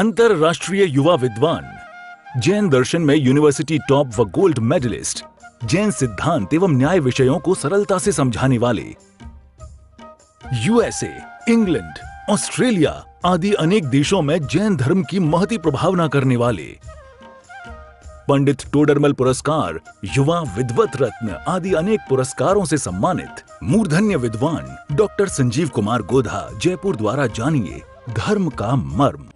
अंतरराष्ट्रीय युवा विद्वान, जैन दर्शन में यूनिवर्सिटी टॉप व गोल्ड मेडलिस्ट, जैन सिद्धांत एवं न्याय विषयों को सरलता से समझाने वाले, यूएसए, इंग्लैंड, ऑस्ट्रेलिया आदि अनेक देशों में जैन धर्म की महती प्रभावना करने वाले, पंडित टोडरमल पुरस्कार, युवा विद्वत रत्न आदि अनेक पुरस्कारों से सम्मानित मूर्धन्य विद्वान डॉक्टर संजीव कुमार गोधा जयपुर द्वारा जानिए धर्म का मर्म।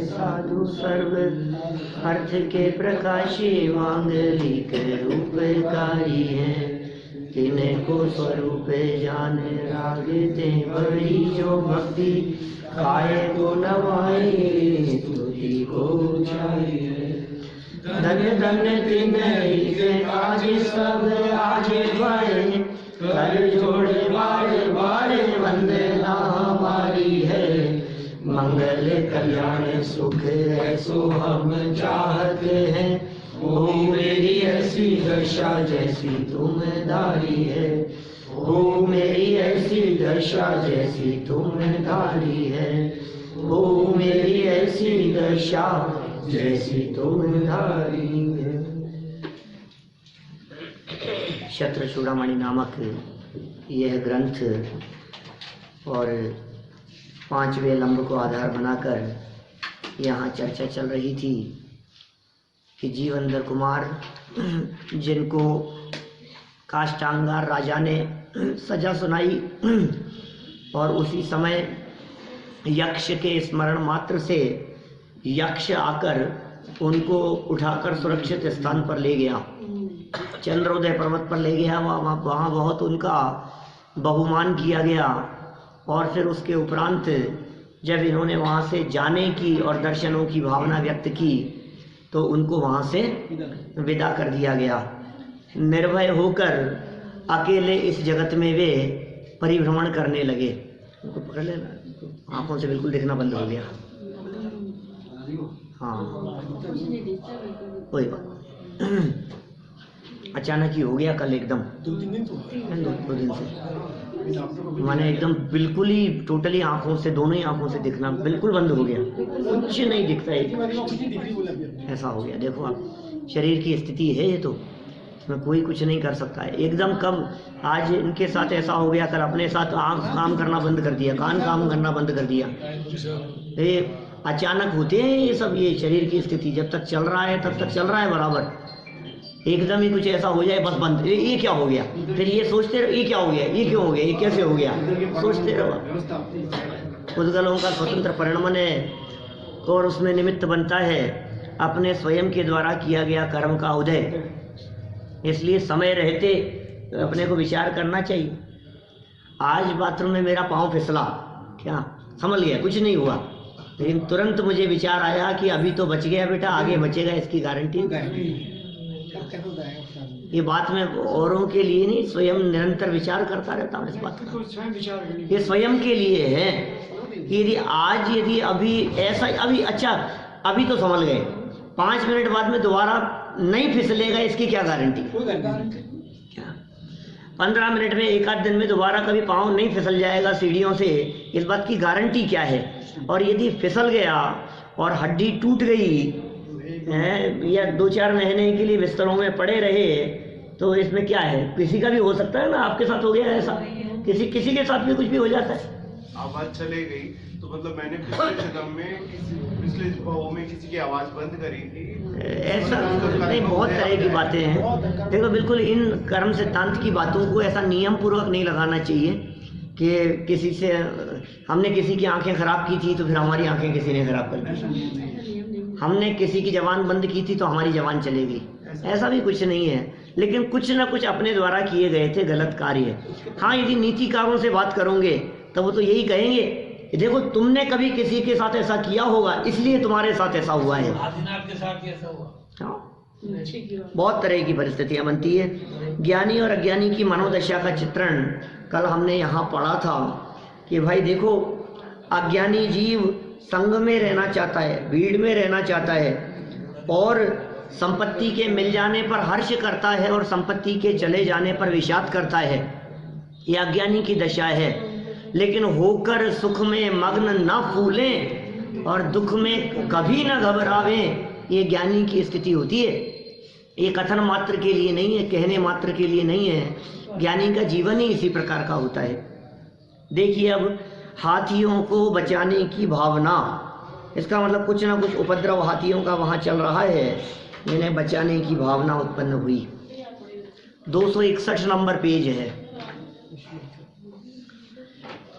साधु सर्व अर्थ के प्रकाशी मांगलिक रूपकारी है, तिन्हें को स्वरूप जान रागते बड़ी जो भक्ति, खाए को नवाई स्तुति को चाहिए। धन्य धन्य तिन्हें आज सब आज बढ़े, कर जोड़े बारे बारे वंदना हमारी है। मंगल कल्याण सुख ऐसो हम चाहते हैं, ओ मेरी ऐसी दशा जैसी तुम धारी है, ओ मेरी ऐसी दशा जैसी तुम धारी है, ओ मेरी ऐसी दशा जैसी तुम धारी है। शत्रचूड़ामणि नामक यह ग्रंथ और 5वें लंब को आधार बनाकर यहाँ चर्चा चल रही थी कि जीवंदर कुमार, जिनको काष्टांगार राजा ने सजा सुनाई और उसी समय यक्ष के स्मरण मात्र से यक्ष आकर उनको उठाकर सुरक्षित स्थान पर ले गया, चंद्रोदय पर्वत पर ले गया। वहाँ बहुत उनका बहुमान किया गया और फिर उसके उपरांत जब इन्होंने वहाँ से जाने की और दर्शनों की भावना व्यक्त की तो उनको वहाँ से विदा कर दिया गया। निर्भय होकर अकेले इस जगत में वे परिभ्रमण करने लगे। उनको पकड़ लेना, आँखों से बिल्कुल दिखना बंद हो गया। हाँ, कोई बात अचानक ही हो गया कल एकदम, 2 दिन से माने एकदम बिल्कुल ही टोटली आंखों से, दोनों ही आंखों से दिखना बिल्कुल बंद हो गया, कुछ नहीं दिखता है। ऐसा हो गया। देखो आप, शरीर की स्थिति है ये, तो इसमें कोई कुछ नहीं कर सकता है। एकदम कब आज इनके साथ ऐसा हो गया, कल अपने साथ आँख काम करना बंद कर दिया, कान काम करना बंद कर दिया। ये अचानक होते हैं ये सब। ये शरीर की स्थिति जब तक चल रहा है तब तक चल रहा है बराबर, एकदम ही कुछ ऐसा हो जाए बस बंद। ये क्या हो गया, फिर ये सोचते रहो ये क्या हो गया, ये क्यों हो गया, ये कैसे हो गया, सोचते रहो। उद्गलों का स्वतंत्र परिणमन है और उसमें निमित्त बनता है अपने स्वयं के द्वारा किया गया कर्म का उदय। इसलिए समय रहते अपने को विचार करना चाहिए। आज बाथरूम में मेरा पाँव फिसला, क्या समझ गया, कुछ नहीं हुआ, लेकिन तुरंत मुझे विचार आया कि अभी तो बच गया बेटा, आगे बचेगा इसकी गारंटी। ये बात मैं औरों के लिए नहीं, स्वयं निरंतर विचार करता रहता हूँ इस बात का। ये स्वयं के लिए है यदि आज यदि अभी ऐसा अभी अच्छा अभी तो संभल गए, 5 मिनट बाद में दोबारा नहीं फिसलेगा, इसकी क्या गारंटी? क्या 15 मिनट में, एक आध दिन में दोबारा कभी पाँव नहीं फिसल जाएगा सीढ़ियों से, इस बात की गारंटी क्या है? और यदि फिसल गया और हड्डी टूट गई है या 2-4 महीने के लिए बिस्तरों में पड़े रहे, तो इसमें क्या है? किसी का भी हो सकता है ना, आपके साथ हो गया ऐसा, किसी के साथ भी कुछ भी हो जाता है। आवाज चले गई तो मतलब मैंने पिछले जन्म में पिछले भाव में किसी की आवाज बंद करी थी, ऐसा नहीं, बहुत तरह की बातें हैं। देखो बिल्कुल इन कर्म सिद्धांत की बातों को ऐसा नियम पूर्वक नहीं लगाना चाहिए कि किसी से हमने किसी की आंखें खराब की थी तो फिर हमारी आंखें किसी ने खराब कर दी, हमने किसी की जबान बंद की थी तो हमारी जबान चलेगी, ऐसा भी कुछ नहीं है। लेकिन कुछ ना कुछ अपने द्वारा किए गए थे गलत कार्य। हाँ, यदि नीतिकारों से बात करोगे तो वो तो यही कहेंगे, देखो तुमने कभी किसी के साथ ऐसा किया होगा इसलिए तुम्हारे साथ ऐसा हुआ है। आपके साथ कैसा हुआ? हाँ, बहुत तरह की परिस्थितियां बनती है। ज्ञानी और अज्ञानी की मनोदशा का चित्रण कल हमने यहाँ पढ़ा था कि भाई देखो, अज्ञानी जीव संग में रहना चाहता है, भीड़ में रहना चाहता है और संपत्ति के मिल जाने पर हर्ष करता है और संपत्ति के चले जाने पर विषाद करता है। यह अज्ञानी की दशा है। लेकिन होकर सुख में मग्न न फूलें और दुख में कभी न घबरावें, ये ज्ञानी की स्थिति होती है। ये कथन मात्र के लिए नहीं है, कहने मात्र के लिए नहीं है, ज्ञानी का जीवन ही इसी प्रकार का होता है। देखिए अब हाथियों को बचाने की भावना, इसका मतलब कुछ ना कुछ उपद्रव हाथियों का वहाँ चल रहा है, जिन्हें बचाने की भावना उत्पन्न हुई। 261 नंबर पेज है।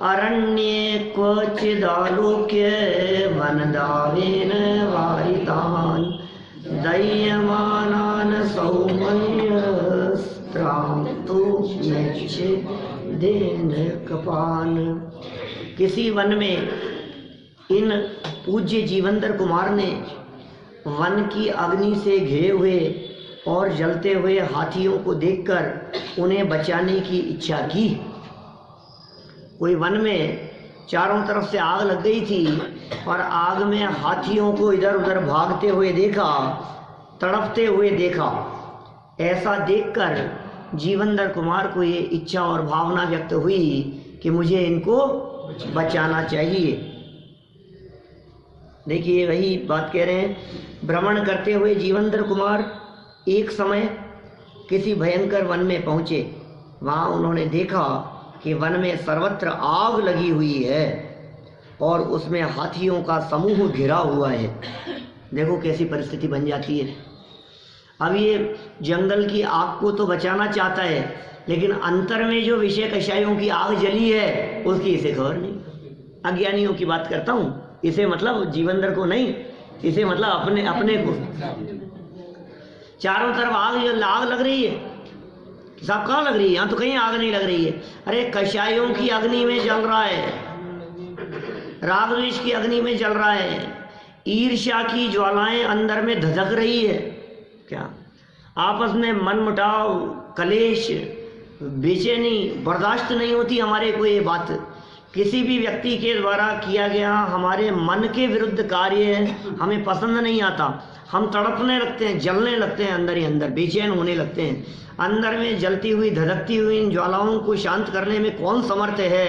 अरण्ये क्वचिदालोक्य वनदावेन वारितान् दह्यमानान् सौम्यस्त्रांतु नैच्छिदेन कपान्। किसी वन में इन पूज्य जीवंदर कुमार ने वन की अग्नि से घिरे हुए और जलते हुए हाथियों को देखकर उन्हें बचाने की इच्छा की। कोई वन में चारों तरफ से आग लग गई थी और आग में हाथियों को इधर उधर भागते हुए देखा, तड़पते हुए देखा। ऐसा देखकर जीवंदर कुमार को ये इच्छा और भावना व्यक्त हुई कि मुझे इनको बचाना चाहिए। देखिए वही बात कह रहे हैं, भ्रमण करते हुए जीवंदर कुमार एक समय किसी भयंकर वन में पहुंचे। वहाँ उन्होंने देखा कि वन में सर्वत्र आग लगी हुई है और उसमें हाथियों का समूह घिरा हुआ है। देखो कैसी परिस्थिति बन जाती है। अब ये जंगल की आग को तो बचाना चाहता है, लेकिन अंतर में जो विषय कषायों की आग जली है उसकी इसे खबर नहीं। अज्ञानियों की बात करता हूँ, इसे मतलब जीवंदर को नहीं, इसे मतलब अपने को। चारों तरफ आग लग रही है। साहब कहाँ लग रही है? यहाँ तो कहीं आग नहीं लग रही है। अरे कषायों की अग्नि में जल रहा है, राग द्वेष की अग्नि में जल रहा है, ईर्ष्या की ज्वालाएं अंदर में धधक रही है। क्या आपस में मनमुटाव, कलेश, बेचैनी बर्दाश्त नहीं होती हमारे को। ये बात किसी भी व्यक्ति के द्वारा किया गया हमारे मन के विरुद्ध कार्य हमें पसंद नहीं आता। हम तड़पने लगते हैं, जलने लगते हैं, अंदर ही अंदर बेचैन होने लगते हैं। अंदर में जलती हुई धधकती हुई इन ज्वालाओं को शांत करने में कौन समर्थ है?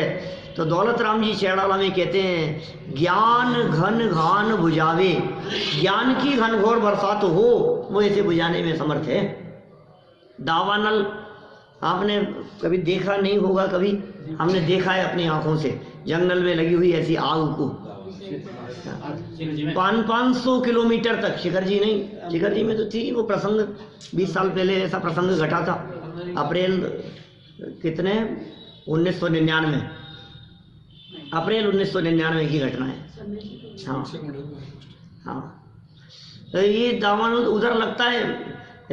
तो दौलत राम जी चैड़ाला में कहते हैं, ज्ञान घन घान बुझावे। ज्ञान की घनघोर बरसात हो, वो इसे बुझाने में समर्थ है। दावानल आपने कभी देखा नहीं होगा, कभी हमने देखा है अपनी आंखों से, जंगल में लगी हुई ऐसी आग को 500 किलोमीटर तक। शिखर जी नहीं, शिखर जी में तो थी वो प्रसंग, 20 साल पहले ऐसा प्रसंग घटा था। अप्रैल कितने 1999, अप्रैल 1999 की घटना है। हाँ हाँ, तो ये दामन उधर लगता है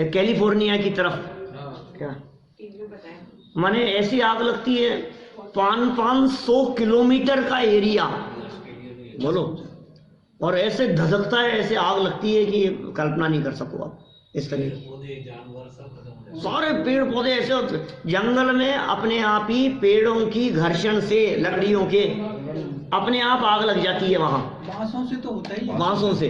कैलिफोर्निया की तरफ। क्या माने ऐसी आग लगती है, 500 किलोमीटर का एरिया बोलो, और ऐसे धधकता है, ऐसे आग लगती है कि कल्पना नहीं कर सको आप। इस तरह सारे पेड़ पौधे ऐसे होते, जंगल में अपने आप ही पेड़ों की घर्षण से, लकड़ियों के अपने आप आग लग जाती है वहाँ, बांसों से तो होता ही है। बांसों से,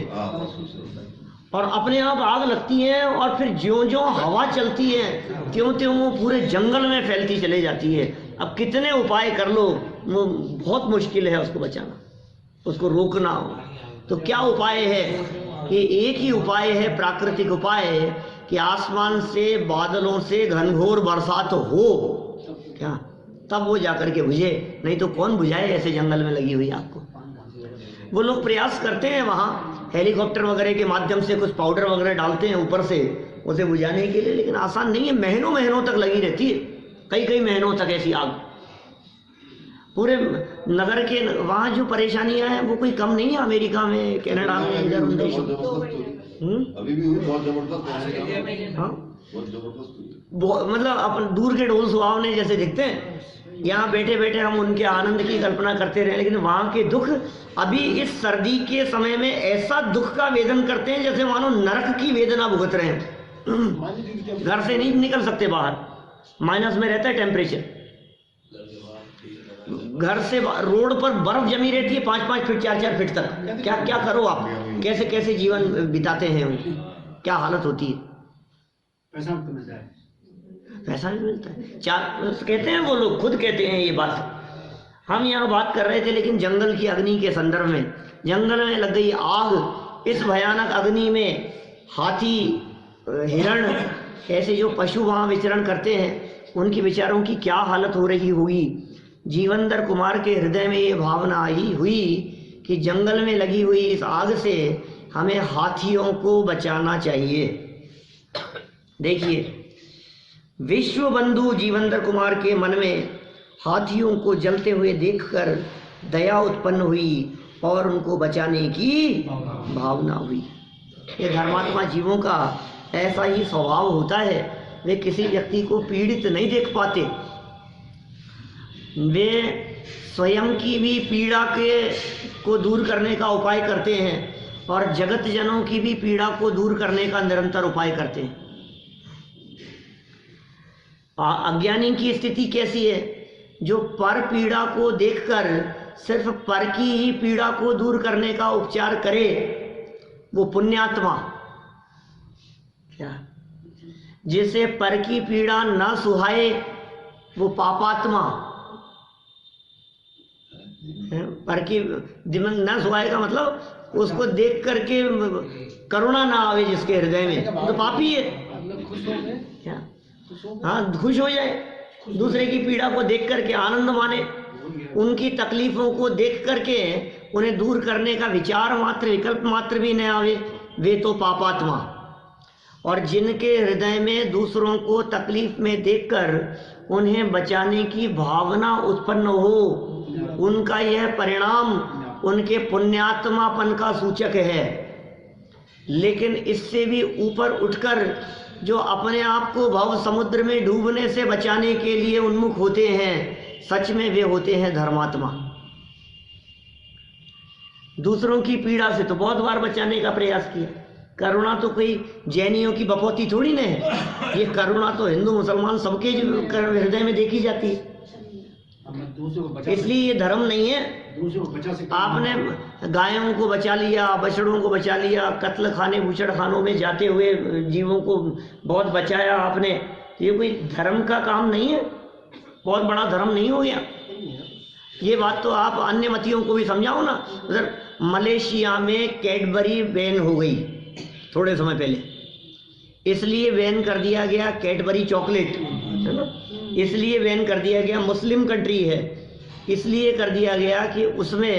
और अपने आप आग लगती है, और फिर ज्यों ज्यों हवा चलती है त्यों त्यों वो पूरे जंगल में फैलती चले जाती है। अब कितने उपाय कर लो, वो बहुत मुश्किल है उसको बचाना, उसको रोकना हो। तो क्या उपाय है कि एक ही उपाय है, प्राकृतिक उपाय है कि आसमान से बादलों से घनघोर बरसात हो, क्या तब वो जाकर के बुझे, नहीं तो कौन बुझाए ऐसे जंगल में लगी हुई आपको। वो लोग प्रयास करते हैं वहाँ हेलीकॉप्टर वगैरह के माध्यम से, कुछ पाउडर वगैरह डालते हैं ऊपर से उसे बुझाने के लिए, लेकिन आसान नहीं है, महीनों महीनों तक लगी रहती है, कई कई महीनों तक ऐसी आग। पूरे नगर के वहाँ जो परेशानियां हैं वो कोई कम नहीं है, अमेरिका में, कनाडा में, इधर उन देशों में। अभी भी हुई, बहुत जबरदस्त। हाँ, बहुत जबरदस्त हुई। मतलब अपन दूर के ढोल सुहावने जैसे दिखते हैं, यहाँ बैठे बैठे हम उनके आनंद की कल्पना करते रहे, लेकिन वहाँ के दुख अभी इस सर्दी के समय में ऐसा दुख का वेदन करते हैं जैसे मानो नरक की वेदना भुगत रहे हैं। घर से नहीं निकल सकते बाहर, माइनस में रहता है टेम्परेचर, घर से रोड पर बर्फ जमी रहती है 5-5 फीट 4-4 फीट तक। क्या क्या करो आप, कैसे कैसे जीवन बिताते हैं उनकी, क्या हालत होती है। पैसा भी मिलता है, पैसा भी मिलता है। कहते हैं वो लोग, खुद कहते हैं ये बात। हम यहाँ बात कर रहे थे लेकिन जंगल की अग्नि के संदर्भ में, जंगल में लग गई आग, इस भयानक अग्नि में हाथी, हिरण, ऐसे जो पशु वहाँ विचरण करते हैं, उनकी बेचारों की क्या हालत हो रही होगी। जीवनधर कुमार के हृदय में ये भावना आई हुई कि जंगल में लगी हुई इस आग से हमें हाथियों को बचाना चाहिए। देखिए, विश्व बंधु जीवनधर कुमार के मन में हाथियों को जलते हुए देखकर दया उत्पन्न हुई और उनको बचाने की भावना हुई। ये धर्मात्मा जीवों का ऐसा ही स्वभाव होता है, वे किसी व्यक्ति को पीड़ित नहीं देख पाते, वे स्वयं की भी पीड़ा को दूर करने का उपाय करते हैं और जगत जनों की भी पीड़ा को दूर करने का निरंतर उपाय करते हैं। अज्ञानी की स्थिति कैसी है, जो पर पीड़ा को देखकर सिर्फ पर की ही पीड़ा को दूर करने का उपचार करे, वो पुण्यात्मा। क्या, जिसे पर की पीड़ा न सुहाए वो पापात्मा। पर की दिमाग न सुहाएगा मतलब उसको देख करके करुणा ना आवे जिसके हृदय में, तो पापी है। क्या, हाँ, खुश हो जाए, दूसरे की पीड़ा को देख करके आनंद माने, उनकी तकलीफों को देख करके उन्हें दूर करने का विचार मात्र, विकल्प मात्र भी न आवे, वे तो पापात्मा। और जिनके हृदय में दूसरों को तकलीफ में देखकर उन्हें बचाने की भावना उत्पन्न हो, उनका यह परिणाम उनके पुण्यात्मापन का सूचक है। लेकिन इससे भी ऊपर उठकर जो अपने आप को भव समुद्र में डूबने से बचाने के लिए उन्मुख होते हैं, सच में वे होते हैं धर्मात्मा। दूसरों की पीड़ा से तो बहुत बार बचाने का प्रयास किया। करुणा तो कोई जैनियों की बपौती थोड़ी न है, ये करुणा तो हिंदू मुसलमान सबके हृदय में देखी जाती है। इसलिए ये धर्म नहीं है। आपने गायों को बचा लिया, बछड़ों को बचा लिया, कत्ल खाने बूचड़ खानों में जाते हुए जीवों को बहुत बचाया आपने, ये कोई धर्म का काम नहीं है, बहुत बड़ा धर्म नहीं हो गया। ये बात तो आप अन्य मतियों को भी समझाओ ना। उधर मलेशिया में कैडबरी बैन हो गई थोड़े समय पहले, इसलिए बैन कर दिया गया कैडबरी चॉकलेट, है ना, इसलिए बैन कर दिया गया, मुस्लिम कंट्री है इसलिए कर दिया गया कि उसमें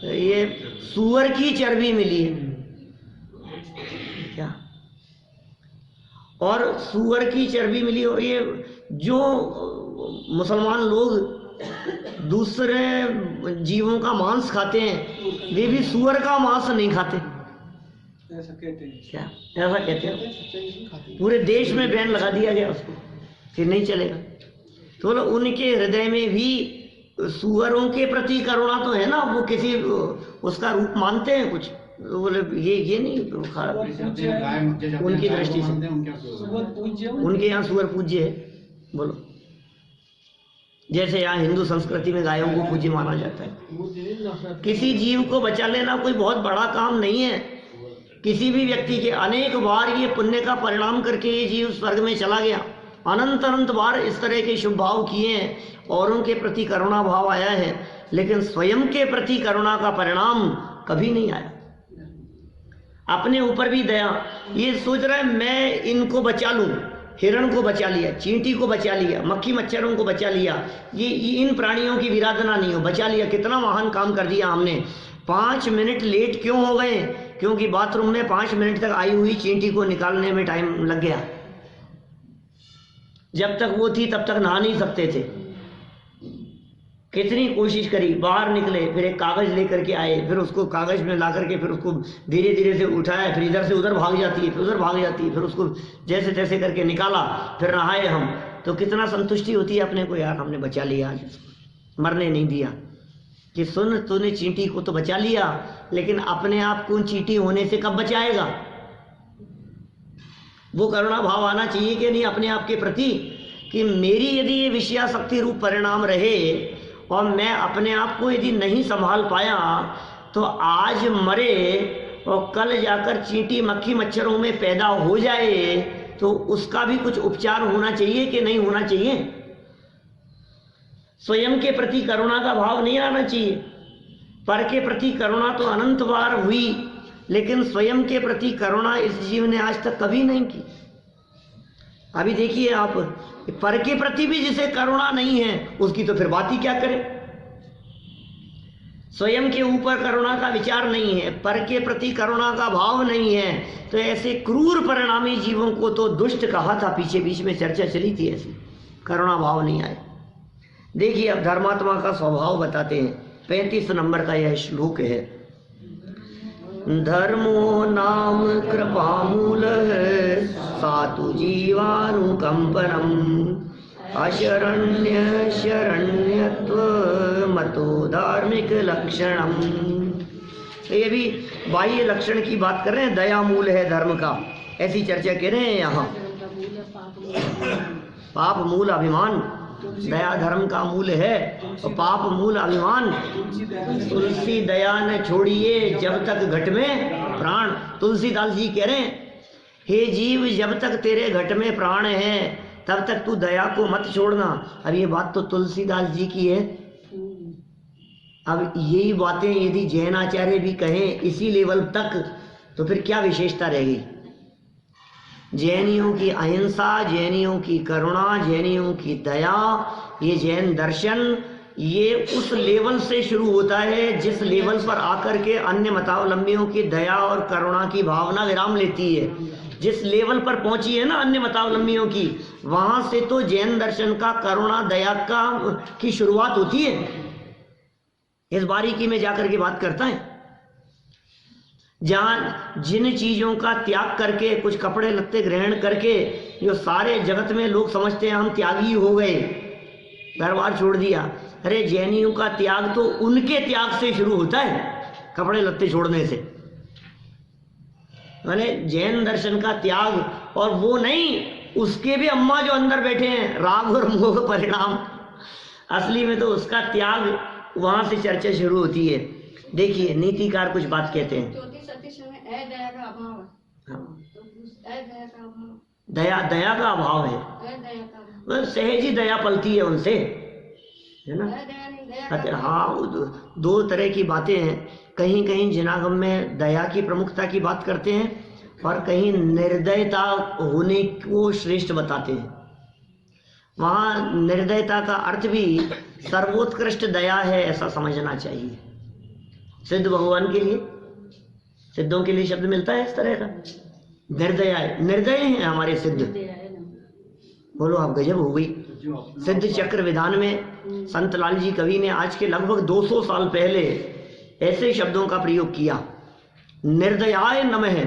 ये सूअर की चर्बी मिली है। क्या, और सूअर की चर्बी मिली, और ये जो मुसलमान लोग दूसरे जीवों का मांस खाते हैं वे भी सूअर का मांस नहीं खाते, ऐसा कहते हैं। क्या, ऐसा कहते हैं। पूरे देश में बैन लगा दिया गया उसको, फिर नहीं चलेगा। तो उनके हृदय में भी सूअरों के प्रति करुणा तो है ना, वो किसी उसका रूप मानते हैं कुछ, बोले ये नहीं खराब उनकी दृष्टि से, उनके यहाँ सूअर पूज्य है। बोलो, जैसे यहाँ हिंदू संस्कृति में गायों को पूज्य माना जाता है। किसी जीव को बचा लेना कोई बहुत बड़ा काम नहीं है। किसी भी व्यक्ति के अनेक बार ये पुण्य का परिणाम करके ये जीव स्वर्ग में चला गया, अनंत अनंत बार इस तरह के शुभ भाव किए हैं, औरों के प्रति करुणा भाव आया है, लेकिन स्वयं के प्रति करुणा का परिणाम कभी नहीं आया। अपने ऊपर भी दया, ये सोच रहा है मैं इनको बचा लूं, हिरण को बचा लिया, चींटी को बचा लिया, मक्खी मच्छरों को बचा लिया, ये इन प्राणियों की विराधना नहीं हो, बचा लिया, कितना महान काम कर दिया हमने। 5 मिनट लेट क्यों हो गए? क्योंकि बाथरूम में 5 मिनट तक आई हुई चींटी को निकालने में टाइम लग गया। जब तक वो थी तब तक नहा नहीं सकते थे। कितनी कोशिश करी, बाहर निकले, फिर एक कागज लेकर के आए, फिर उसको कागज में ला करके फिर उसको धीरे धीरे से उठाया, फिर इधर से उधर भाग जाती है, फिर उधर भाग जाती है, फिर उसको जैसे तैसे करके निकाला, फिर नहाए हम। तो कितना संतुष्टि होती है अपने को, यार हमने बचा लिया, आज मरने नहीं दिया। कि सुन, तूने चींटी को तो बचा लिया, लेकिन अपने आप को चींटी होने से कब बचाएगा? वो करुणा भाव आना चाहिए कि नहीं अपने आप के प्रति, कि मेरी यदि ये विषयाशक्ति रूप परिणाम रहे और मैं अपने आप को यदि नहीं संभाल पाया, तो आज मरे और कल जाकर चींटी मक्खी मच्छरों में पैदा हो जाए, तो उसका भी कुछ उपचार होना चाहिए कि नहीं होना चाहिए? स्वयं के प्रति करुणा का भाव नहीं आना चाहिए। पर के प्रति करुणा तो अनंत बार हुई, लेकिन स्वयं के प्रति करुणा इस जीव ने आज तक कभी नहीं की। अभी देखिए आप, पर के प्रति भी जिसे करुणा नहीं है उसकी तो फिर बात ही क्या करें। स्वयं के ऊपर करुणा का विचार नहीं है, पर के प्रति करुणा का भाव नहीं है, तो ऐसे क्रूर परिणामी जीवों को तो दुष्ट कहा था। पीछे बीच में चर्चा चली थी, ऐसी करुणा भाव नहीं आए। देखिए अब धर्मात्मा का स्वभाव बताते हैं। 35 नंबर का यह श्लोक है। धर्मो नाम कृपामूल सातु जीवानुकंपनम अशरण्य शरण्यत्व मतो धार्मिक लक्षणम। ये भी बाह्य लक्षण की बात कर रहे हैं, दया मूल है धर्म का, ऐसी चर्चा कर रहे हैं यहाँ। पाप मूल अभिमान, दया धर्म का मूल है, और पाप मूल अभिमान। तुलसी दया न छोड़िए जब तक घट में प्राण। तुलसीदास जी कह रहे हैं, हे जीव जब तक तेरे घट में प्राण है तब तक तू दया को मत छोड़ना। अब ये बात तो तुलसीदास जी की है। अब यही बातें यदि जैन आचार्य भी कहें इसी लेवल तक, तो फिर क्या विशेषता रहेगी? जैनियों की अहिंसा, जैनियों की करुणा, जैनियों की दया, ये जैन दर्शन, ये उस लेवल से शुरू होता है जिस लेवल पर आकर के अन्य मतावलंबियों की दया और करुणा की भावना विराम लेती है। जिस लेवल पर पहुंची है ना अन्य मतावलंबियों की, वहां से तो जैन दर्शन का करुणा दया की शुरुआत होती है। इस बारीकी में जाकर के बात करता है। जहाँ जिन चीज़ों का त्याग करके, कुछ कपड़े लत्ते ग्रहण करके, जो सारे जगत में लोग समझते हैं हम त्यागी हो गए, घर बार छोड़ दिया। अरे जैनियों का त्याग तो उनके त्याग से शुरू होता है, कपड़े लत्ते छोड़ने से। मैंने जैन दर्शन का त्याग, और वो नहीं, उसके भी अम्मा जो अंदर बैठे हैं, राग और मोह परिणाम, असली में तो उसका त्याग, वहां से चर्चा शुरू होती है। देखिए नीतिकार कुछ बात कहते हैं। दया का अभाव है, मतलब सहज ही दया पलती है उनसे, है ना। हाँ, दो तरह की बातें हैं। कहीं कहीं जिनागम में दया की प्रमुखता की बात करते हैं, और कहीं निर्दयता होने को श्रेष्ठ बताते हैं। वहाँ निर्दयता का अर्थ भी सर्वोत्कृष्ट दया है, ऐसा समझना चाहिए। सिद्ध भगवान के लिए, सिद्धों के लिए शब्द मिलता है इस तरह का, निर्दया है, निर्दय हैं हमारे सिद्ध। बोलो आप, गजब हो गई। सिद्ध चक्र विधान में संत लाल जी कवि ने आज के लगभग 200 साल पहले ऐसे शब्दों का प्रयोग किया। निर्दयाय नमः,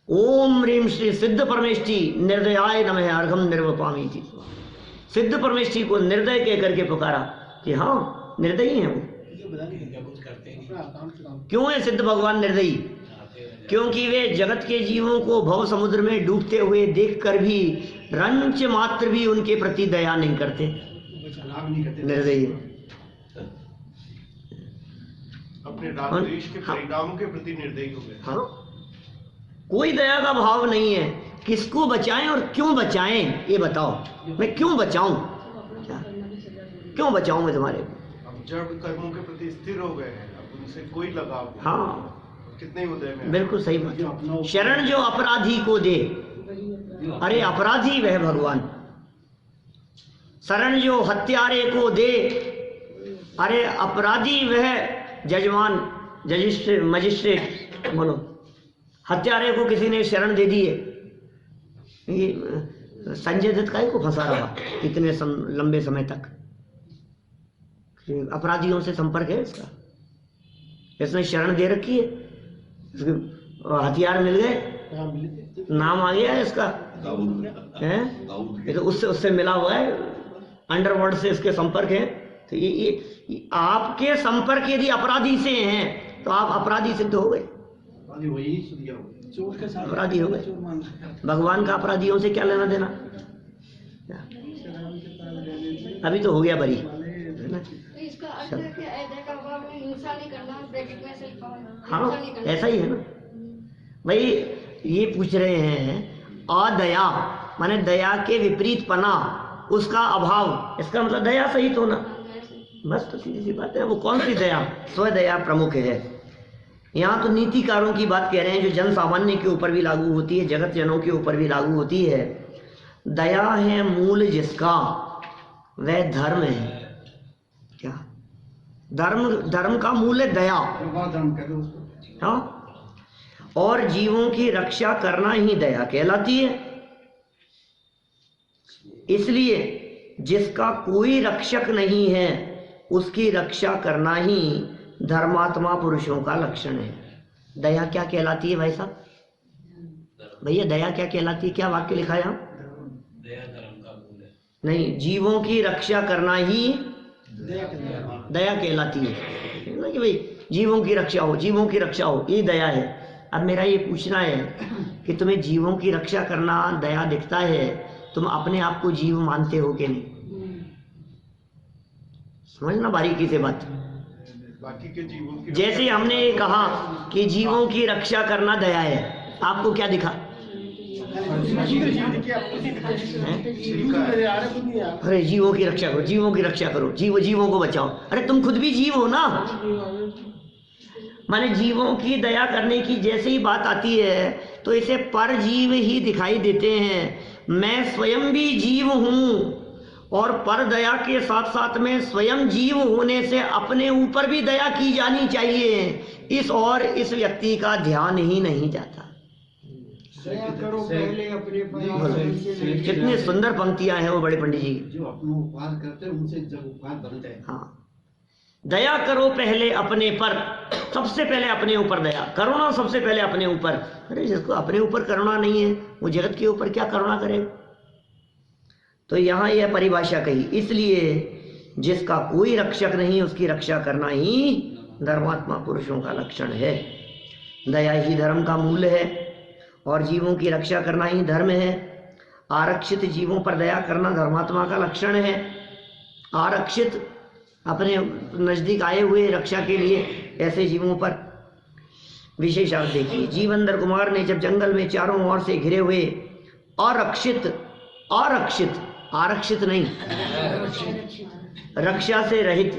ओम ह्रीम श्री सिद्ध परमेष्ठी निर्दयाय नमः अर्घम निर्वपामी थी। सिद्ध परमेष्ठी को निर्दय कह करके पुकारा कि हाँ निर्दयी है वो। क्यों है सिद्ध भगवान निर्दयी? क्योंकि वे जगत के जीवों को भव समुद्र में डूबते हुए देखकर भी रंच मात्र भी उनके प्रति दया नहीं करते। निर्दयी है। अपने राग द्वेष के परिणामों के प्रति निर्दयी हो गए। हाँ, कोई दया का भाव नहीं है। किसको बचाएं और क्यों बचाएं ये बताओ। मैं क्यों बचाऊं, क्यों बचाऊं मैं तुम्हारे? अब जड़ कर्मों के प्रति स्थिर हो गए हैं, अब उनसे कोई लगाव नहीं। हाँ, कितने उदय में बिल्कुल सही बात। शरण जो अपराधी को दे, अरे अपराधी वह भगवान। शरण जो हत्यारे को दे, अरे अपराधी वह जजमान, मजिस्ट्रेट। बोलो, हत्यारे को किसी ने शरण दे दी है। ये संजय दत्त काहे को फंसा रहा इतने लंबे समय तक? अपराधियों से संपर्क है इसका, इसने शरण दे रखी है, हथियार मिल गए, नाम आ गया है इसका, है ये तो उससे मिला हुआ है, अंडरवर्ल्ड से इसके संपर्क है। तो ये आपके संपर्क यदि अपराधी से हैं तो आप अपराधी सिद्ध हो गए, अपराधी हो गए। भगवान का अपराधियों से क्या लेना देना? अभी तो हो गया बरी। इसका अर्थ है कि अदया का भाव में हिंसा नहीं करना, ब्रैकेट में सेल्फ पावर। हाँ, ऐसा ही है ना भाई। ये पूछ रहे हैं अदया माने दया के विपरीत पना, उसका अभाव, इसका मतलब दया सहित होना। बस तो सीधी सी बात है। वो कौन सी दया? स्वदया प्रमुख है। यहाँ तो नीतिकारों की बात कह रहे हैं जो जन सामान्य के ऊपर भी लागू होती है, जगत जनों के ऊपर भी लागू होती है। दया है मूल जिसका, वह धर्म है। क्या धर्म का मूल है दया। हाँ, और जीवों की रक्षा करना ही दया कहलाती है। इसलिए जिसका कोई रक्षक नहीं है उसकी रक्षा करना ही धर्मात्मा पुरुषों का लक्षण है। दया क्या कहलाती है भाई साहब? भैया दया क्या कहलाती है? क्या वाक्य लिखा है यहाँ? दया धर्म का मूल है। नहीं, जीवों की रक्षा करना ही दया कहलाती है कि भाई जीवों की रक्षा हो, जीवों की रक्षा हो, ये दया है। अब मेरा ये पूछना है कि तुम्हें जीवों की रक्षा करना दया दिखता है, तुम अपने आप को जीव मानते हो कि नहीं? समझना बारीकी से बात। बाकी के जीवों की जैसे हमने ये कहा कि जीवों की रक्षा करना दया है, आपको क्या दिखा? अरे जीवों की रक्षा करो, जीवों की रक्षा करो, जीवों को बचाओ। अरे तुम खुद भी जीव हो ना। माने जीवों की दया करने की जैसे ही बात आती है तो इसे परजीव ही दिखाई देते हैं। मैं स्वयं भी जीव हूं और पर दया के साथ साथ में स्वयं जीव होने से अपने ऊपर भी दया की जानी चाहिए। इस और इस व्यक्ति का ध्यान ही नहीं जाता। दया करो पहले अपने पर। कितनी सुंदर पंक्तियां हैं वो बड़े पंडित जी। जो अपना उपकार करते हैं उनसे जब उपकार बनते हैं। हाँ, दया करो पहले अपने पर, सबसे पहले अपने ऊपर दया, करुणा सबसे पहले अपने ऊपर। अरे जिसको अपने ऊपर करुणा नहीं है वो जगत के ऊपर क्या करुणा करेगा? तो यहाँ यह परिभाषा कही, इसलिए जिसका कोई रक्षक नहीं उसकी रक्षा करना ही धर्मात्मा पुरुषों का लक्षण है। दया ही धर्म का मूल है और जीवों की रक्षा करना ही धर्म है। आरक्षित जीवों पर दया करना धर्मात्मा का लक्षण है। आरक्षित अपने नजदीक आए हुए रक्षा के लिए ऐसे जीवों पर विशेष आप देखिए। जीवेंद्र कुमार ने जब जंगल में चारों ओर से घिरे हुए आरक्षित नहीं, रक्षा से रहित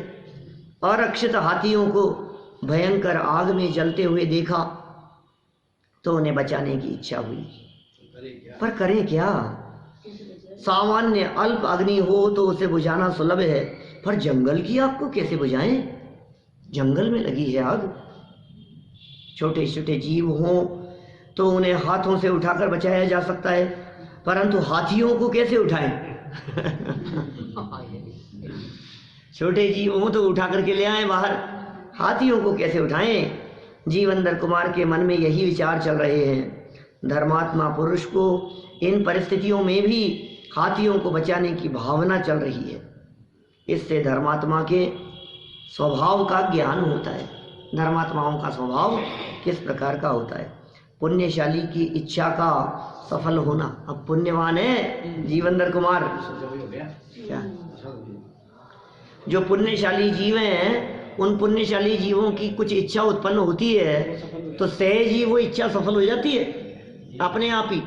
आरक्षित हाथियों को भयंकर आग में जलते हुए देखा तो उन्हें बचाने की इच्छा हुई, पर करें क्या? सामान्य अल्प अग्नि हो तो उसे बुझाना सुलभ है, पर जंगल की आग को कैसे बुझाएं? जंगल में लगी है आग। छोटे छोटे जीव हों तो उन्हें हाथों से उठाकर बचाया जा सकता है, परंतु हाथियों को कैसे उठाएं? छोटे जीव हों तो उठा करके ले आए बाहर, हाथियों को कैसे उठाएं? जीवेंद्र कुमार के मन में यही विचार चल रहे हैं। धर्मात्मा पुरुष को इन परिस्थितियों में भी हाथियों को बचाने की भावना चल रही है। इससे धर्मात्मा के स्वभाव का ज्ञान होता है। धर्मात्माओं का स्वभाव किस प्रकार का होता है। पुण्यशाली की इच्छा का सफल होना। अब पुण्यवान है जीवेंद्र कुमार, क्या जो पुण्यशाली जीव हैं, उन पुण्यशाली जीवों की कुछ इच्छा उत्पन्न होती है तो सहज ही वो इच्छा सफल हो जाती है अपने आप ही।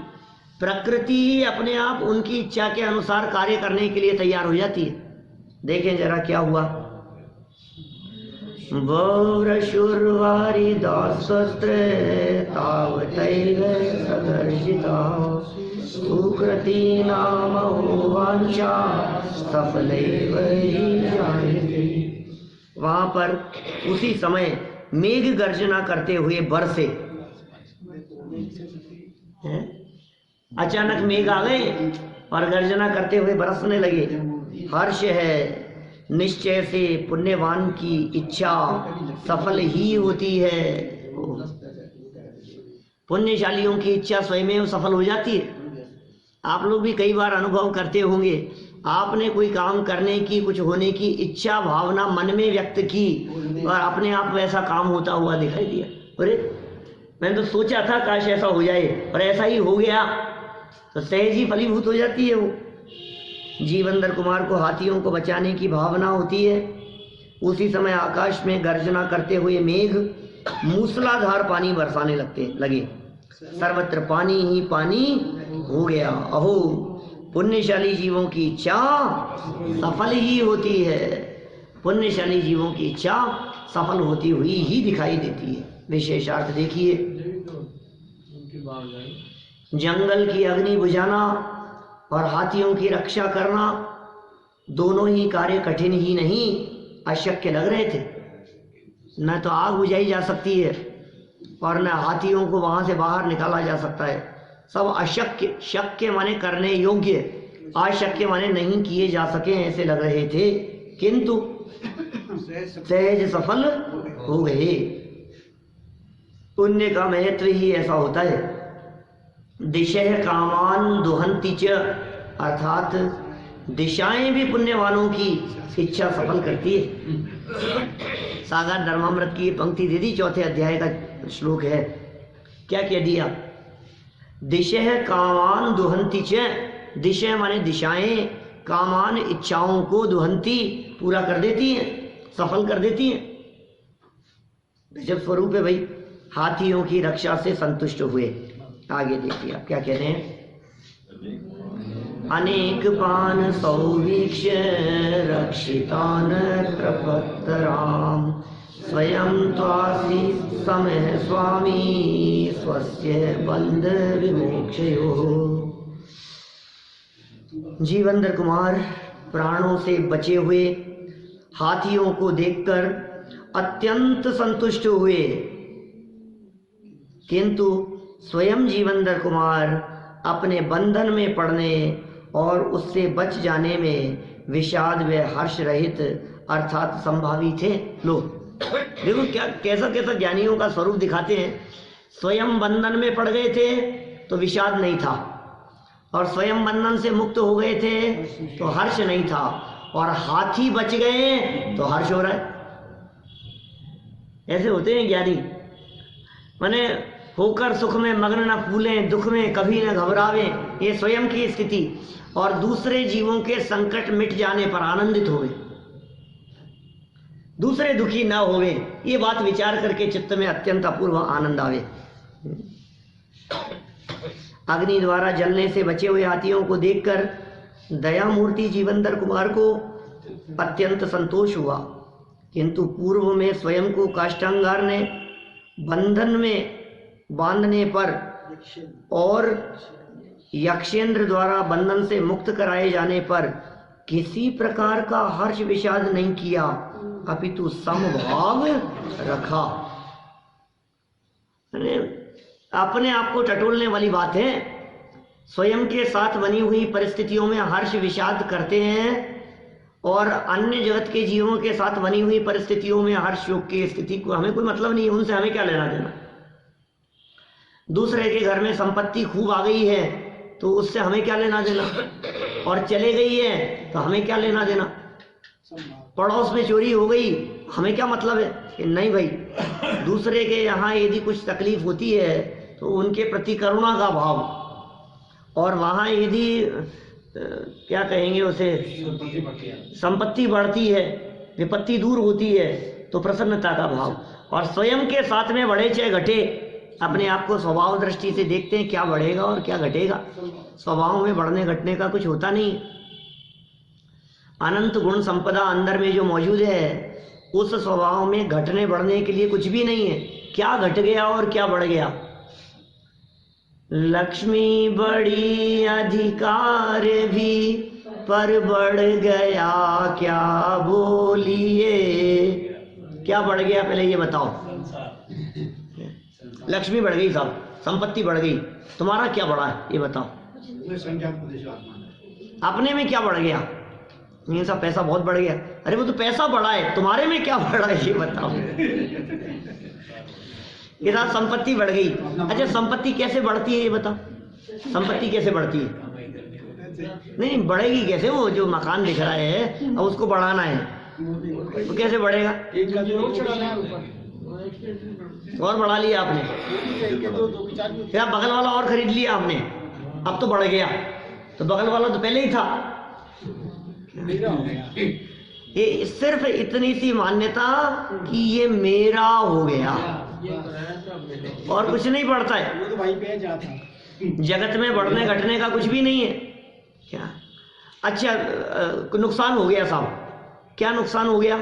प्रकृति ही अपने आप उनकी इच्छा के अनुसार कार्य करने के लिए तैयार हो जाती है। देखें जरा क्या हुआ। वौरशुर्वारी दासस्त्र तावतैव सदर्शिता सुकृति नाम वांछा सफलैव हि जायते। वहां पर उसी समय मेघ गर्जना करते हुए बरसे। अचानक मेघ आ गए और गर्जना करते हुए बरसने लगे। हर्ष है, निश्चय से पुण्यवान की इच्छा सफल ही होती है। पुण्यशालियों की इच्छा स्वयं सफल हो जाती है। आप लोग भी कई बार अनुभव करते होंगे, आपने कोई काम करने की, कुछ होने की इच्छा भावना मन में व्यक्त की और अपने आप वैसा काम होता हुआ दिखाई दिया। अरे मैंने तो सोचा था काश ऐसा हो जाए और ऐसा ही हो गया, तो सहज ही फलीभूत हो जाती है वो। जीवंदर कुमार को हाथियों को बचाने की भावना होती है। उसी समय आकाश में गर्जना करते हुए मेघ मूसलाधार पानी बरसाने लगे। सर्वत्र पानी ही पानी हो गया। अहो, पुण्यशाली जीवों की इच्छा सफल ही होती है। पुण्यशाली जीवों की इच्छा सफल होती हुई ही दिखाई देती है। विशेषार्थ देखिए, जंगल की अग्नि बुझाना और हाथियों की रक्षा करना दोनों ही कार्य कठिन ही नहीं अशक्य लग रहे थे। न तो आग बुझाई जा सकती है और न हाथियों को वहां से बाहर निकाला जा सकता है। सब अशक्य, शक्य माने करने योग्य, अशक्य माने नहीं किए जा सके ऐसे लग रहे थे, किंतु सहज सफल हो गए। पुण्य का महत्व ही ऐसा होता है। दिशः कामान दुहंति च, अर्थात दिशाएं भी पुण्यवानों की इच्छा सफल करती है। सागर धर्मामृत की पंक्ति दे दी, 4 अध्याय का श्लोक है। क्या कह दिया? दिशः कामान दुहंति च, दिशा माने दिशाएं, कामान इच्छाओं को, दुहंती पूरा कर देती हैं, सफल कर देती हैं। गजब स्वरूप है भाई। हाथियों की रक्षा से संतुष्ट हुए। आगे देखिए आप क्या कह रहे हैं। अनेक पान सौवीक्ष रक्षितान प्रपत्तराम स्वयं त्वासि समय स्वामी स्वस्य बंध विमोक्षयो। जीवंदर कुमार प्राणों से बचे हुए हाथियों को देखकर अत्यंत संतुष्ट हुए, किंतु स्वयं जीवंदर कुमार अपने बंधन में पड़ने और उससे बच जाने में विषाद व हर्ष रहित अर्थात संभावी थे। लो देखो क्या कैसा कैसा ज्ञानियों का स्वरूप दिखाते हैं। स्वयं बंधन में पड़ गए थे तो विषाद नहीं था, और स्वयं बंधन से मुक्त हो गए थे तो हर्ष नहीं था, और हाथी बच गए तो हर्ष हो रहा है। ऐसे होते हैं ज्ञानी, माने होकर सुख में मग्न न फूलें, दुख में कभी न घबरावें, ये स्वयं की स्थिति, और दूसरे जीवों के संकट मिट जाने पर आनंदित होवे, दूसरे दुखी न होवे, ये बात विचार करके चित्त में अत्यंत अपूर्व आनंद आवे। अग्नि द्वारा जलने से बचे हुए हाथियों को देखकर दया मूर्ति जीवंदर कुमार को अत्यंत संतोष हुआ, किंतु पूर्व में स्वयं को काष्ठांगार ने बंधन में बांधने पर और यक्षेंद्र द्वारा बंधन से मुक्त कराए जाने पर किसी प्रकार का हर्ष विषाद नहीं किया, अपितु समभाव रखा। अपने आप को टटोलने वाली बात है। स्वयं के साथ बनी हुई परिस्थितियों में हर्ष विषाद करते हैं और अन्य जगत के जीवों के साथ बनी हुई परिस्थितियों में हर्ष शोक की स्थिति को हमें कोई मतलब नहीं है, उनसे हमें क्या लेना देना। दूसरे के घर में संपत्ति खूब आ गई है तो उससे हमें क्या लेना देना, और चले गई है तो हमें क्या लेना देना। पड़ोस में चोरी हो गई, हमें क्या मतलब है कि नहीं भाई, दूसरे के यहाँ यदि कुछ तकलीफ होती है तो उनके प्रति करुणा का भाव, और वहाँ यदि क्या कहेंगे उसे, संपत्ति बढ़ती है विपत्ति दूर होती है तो प्रसन्नता का भाव, और स्वयं के साथ में बढ़े चाहे घटे, अपने आप को स्वभाव दृष्टि से देखते हैं क्या बढ़ेगा और क्या घटेगा। स्वभाव में बढ़ने घटने का कुछ होता नहीं। अनंत गुण संपदा अंदर में जो मौजूद है, उस स्वभाव में घटने बढ़ने के लिए कुछ भी नहीं है। क्या घट गया और क्या बढ़ गया? लक्ष्मी बड़ी अधिकार भी, पर बढ़ गया क्या बोलिए? क्या बढ़ गया पहले ये बताओ। लक्ष्मी बढ़ गई साहब, संपत्ति बढ़ गई, तुम्हारा क्या बढ़ा है ये बताओ। अपने में क्या बढ़ गया? ये सब पैसा बहुत बढ़ गया। अरे वो तो पैसा बढ़ा है, तुम्हारे में क्या बढ़ा है ये बताओ। ये साथ संपत्ति बढ़ गई। अच्छा संपत्ति कैसे बढ़ती है ये बताओ, संपत्ति कैसे बढ़ती है? नहीं बढ़ेगी कैसे? वो जो मकान दिख रहा है अब उसको बढ़ाना है, वो कैसे बढ़ेगा? और बढ़ा लिया आपने, फिर बगल वाला और खरीद लिया आपने, अब तो बढ़ गया। तो बगल वाला तो पहले ही था। ये सिर्फ इतनी सी मान्यता कि ये मेरा हो गया और कुछ नहीं बढ़ता है। जगत में बढ़ने घटने का कुछ भी नहीं है। क्या अच्छा नुकसान हो गया साहब? क्या नुकसान हो गया?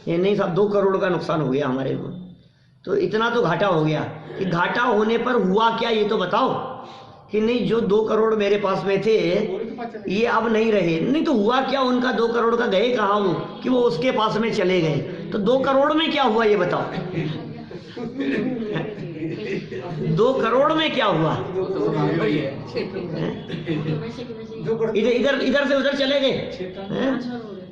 ये नहीं साहब 2 करोड़ का नुकसान हो गया हमारे को, तो इतना तो घाटा हो गया। कि घाटा होने पर हुआ क्या ये तो बताओ। कि नहीं जो 2 करोड़ मेरे पास में थे ये अब नहीं रहे। नहीं तो हुआ क्या? उनका 2 करोड़ का गए कहाँ वो, कि वो उसके पास में चले गए। तो 2 करोड़ में क्या हुआ ये बताओ। 2 करोड़ में क्या हुआ? इधर से उधर चले गए।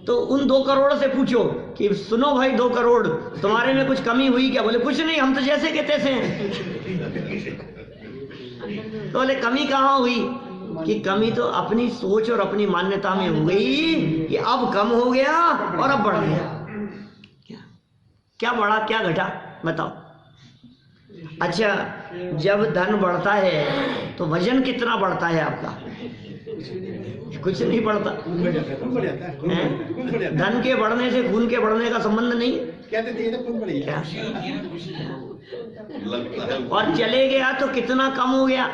तो उन 2 करोड़ से पूछो कि सुनो भाई 2 करोड़ तुम्हारे में कुछ कमी हुई क्या? बोले कुछ नहीं, हम तो जैसे के तैसे हैं। तो बोले कमी कहाँ हुई? कि कमी तो अपनी सोच और अपनी मान्यता में हो गई कि अब कम हो गया और अब बढ़ गया। क्या बढ़ा क्या घटा बताओ। अच्छा जब धन बढ़ता है तो वजन कितना बढ़ता है आपका? कुछ नहीं बढ़ता। धन के बढ़ने से खून के बढ़ने का संबंध नहीं। क्या? और चले गया तो कितना कम हो गया?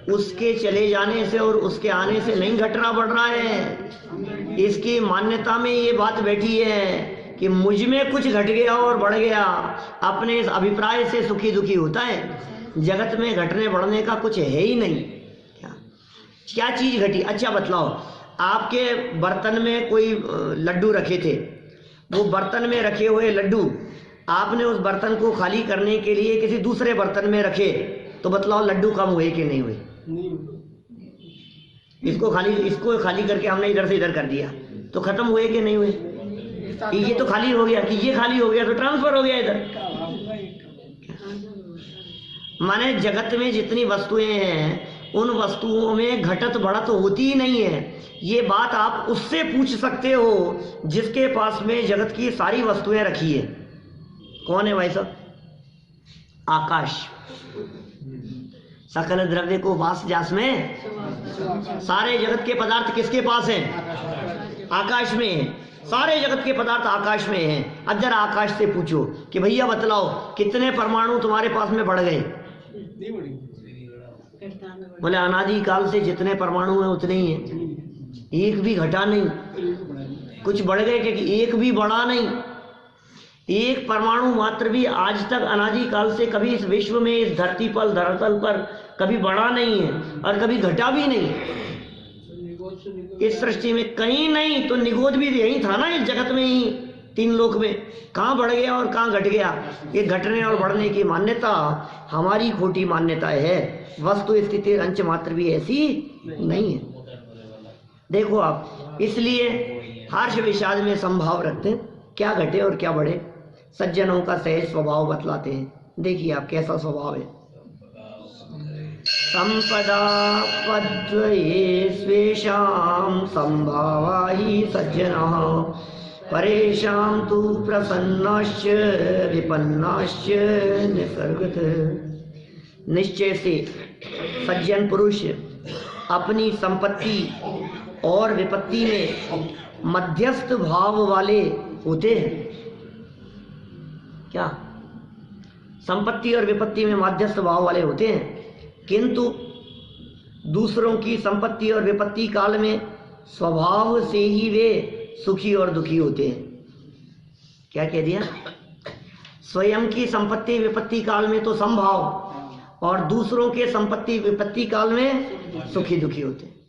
उसके चले जाने से और उसके आने से नहीं घट रहा बढ़ रहा है। इसकी मान्यता में ये बात बैठी है कि मुझ में कुछ घट गया और बढ़ गया। अपने इस अभिप्राय से सुखी दुखी होता है। जगत में घटने बढ़ने का कुछ है ही नहीं। क्या चीज घटी? अच्छा बतलाओ। आपके बर्तन में कोई लड्डू रखे थे, वो बर्तन में रखे हुए लड्डू आपने उस बर्तन को खाली करने के लिए किसी दूसरे बर्तन में रखे, तो बतलाओ लड्डू कम हुए कि नहीं हुए? इसको खाली करके हमने इधर से इधर कर दिया तो खत्म हुए कि नहीं हुए? ये तो खाली हो गया, कि ये खाली हो गया तो ट्रांसफर हो गया इधर। माने जगत में जितनी वस्तुएं हैं उन वस्तुओं में घटत बढ़त होती ही नहीं है। ये बात आप उससे पूछ सकते हो जिसके पास में जगत की सारी वस्तुएं रखी है। कौन है भाई साहब? आकाश। सकल द्रव्य को वास जास में, सारे जगत के पदार्थ किसके पास हैं? आकाश में है। सारे जगत के पदार्थ आकाश में हैं। अब जरा आकाश से पूछो कि भैया बतलाओ कितने परमाणु तुम्हारे पास में बढ़ गए? बोले अनादि काल से जितने परमाणु हैं उतने ही हैं, एक भी घटा नहीं। कुछ बढ़ गए क्योंकि एक भी बढ़ा नहीं। एक परमाणु मात्र भी आज तक अनादि काल से कभी इस विश्व में, इस धरती पर, धरातल पर कभी बढ़ा नहीं है और कभी घटा भी नहीं। इस सृष्टि में कहीं नहीं। तो निगोद भी यही था ना, इस जगत में ही, 3 लोक में। कहाँ बढ़ गया और कहाँ घट गया? ये घटने और बढ़ने की मान्यता हमारी खोटी मान्यता है। वस्तु स्थिति अंश मात्र भी ऐसी नहीं है। देखो आप, इसलिए हर्ष विषाद में संभाव रखते हैं, क्या घटे और क्या बढ़े। सज्जनों का सहज स्वभाव बतलाते हैं। देखिए आप कैसा स्वभाव है। संपदा पद्वये स्वेषां संभावा ही सज्जनः परेषां तु प्रसन्नाश्च विपन्नाश्च निसर्गतः। निश्चय से सज्जन पुरुष अपनी संपत्ति और विपत्ति में मध्यस्थ भाव वाले होते हैं। क्या? संपत्ति और विपत्ति में मध्यस्थ भाव वाले होते हैं, किंतु दूसरों की संपत्ति और विपत्ति काल में स्वभाव से ही वे सुखी और दुखी होते हैं। क्या कह दिया? स्वयं की संपत्ति विपत्ति काल में तो समभाव, और दूसरों के संपत्ति विपत्ति काल में सुखी दुखी होते हैं।